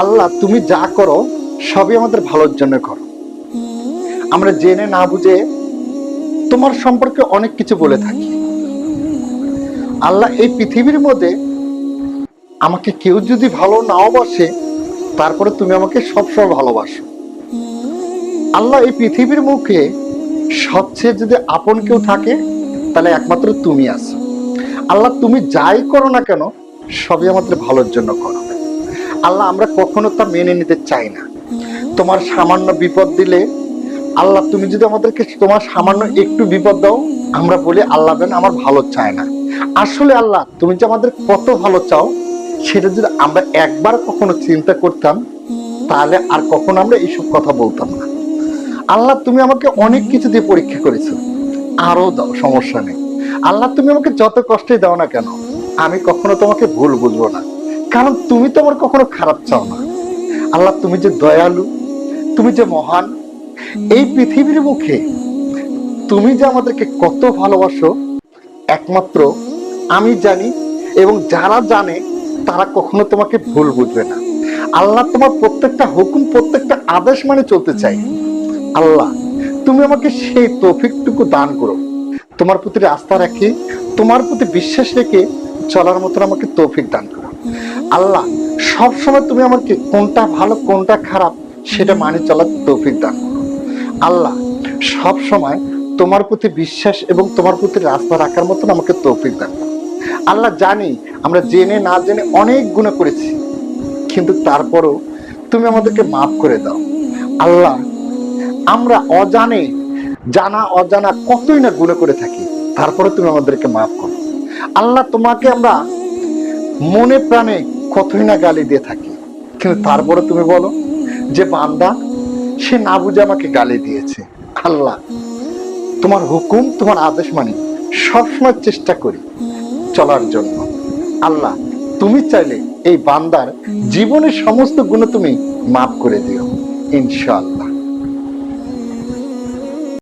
আল্লাহ তুমি যা করো সবই আমাদের ভালোর জন্য করো। আমরা জেনে না বুঝে তোমার সম্পর্কে অনেক কিছু বলে থাকি। আল্লাহ এই পৃথিবীর মধ্যে আমাকে কেউ যদি ভালো নাও বাসে, তারপরে তুমি আমাকে সবসময় ভালোবাসো। আল্লাহ এই পৃথিবীর মুখে সবচেয়ে যদি আপন কেউ থাকে, তাহলে একমাত্র তুমি আছো। আল্লাহ তুমি যাই করো না কেন সবই আমাদের ভালোর জন্য করো। আল্লাহ আমরা কখনো তা মেনে নিতে চাই না। তোমার সামান্য বিপদ দিলে, আল্লাহ তুমি যদি আমাদেরকে তোমার সামান্য একটু বিপদ দাও, আমরা বলি আল্লাহ বেন আমার ভালো চায় না। আসলে আল্লাহ তুমি যে আমাদের কত ভালো চাও, সেটা যদি আমরা একবার কখনো চিন্তা করতাম, তাহলে আর কখনো আমরা এইসব কথা বলতাম না। আল্লাহ তুমি আমাকে অনেক কিছু দিয়ে পরীক্ষা করেছো, আরো দাও, সমস্যা নেই। আল্লাহ তুমি আমাকে যত কষ্টে দাও না কেন, আমি কখনো তোমাকে ভুল বুঝবো না, কারণ তুমি তো আমার কখনো খারাপ চাও না। আল্লাহ তুমি যে দয়ালু, তুমি যে মহান, এই পৃথিবীর মুখে তুমি যে আমাদেরকে কত ভালোবাসো, একমাত্র আমি জানি, এবং যারা জানে তারা কখনো তোমাকে ভুল বুঝবে না। আল্লাহ তোমার প্রত্যেকটা হুকুম, প্রত্যেকটা আদেশ মানে চলতে চাই। আল্লাহ তুমি আমাকে সেই তৌফিকটুকু দান করো, তোমার প্রতি আস্থা রাখি, তোমার প্রতি বিশ্বাস রেখে চলার মতন আমাকে তৌফিক দান করো। আল্লাহ সব সময় তুমি আমাকে কোনটা ভালো কোনটা খারাপ সেটা মানে চলার তৌফিক দান করো। আল্লাহ সব সময় তোমার প্রতি বিশ্বাস এবং তোমার প্রতি আস্থা রাখার মতন আমাকে তৌফিক দান করো। আল্লাহ জানি আমরা জেনে না জেনে অনেক গুনাহ করেছি, কিন্তু তারপরও তুমি আমাদেরকে মাফ করে দাও। আল্লাহ আমরা অজানে, জানা অজানা কতই না গুনাহ করে থাকি, তারপরে তুমি আমাদেরকে মাফ করো। আল্লাহ তোমাকে আমরা মনে প্রাণে কতই না গালি দিয়ে থাকি, কিন্তু তারপরে তুমি বলো যে বান্দা সে না বুঝে আমাকে গালি দিয়েছে। আল্লাহ তোমার হুকুম, তোমার আদেশ মানি সবসময় চেষ্টা করি চলার জন্য। আল্লাহ তুমি চাইলে এই বান্দার জীবনের সমস্ত গুণ তুমি মাফ করে দিও ইনশাআল্লাহ।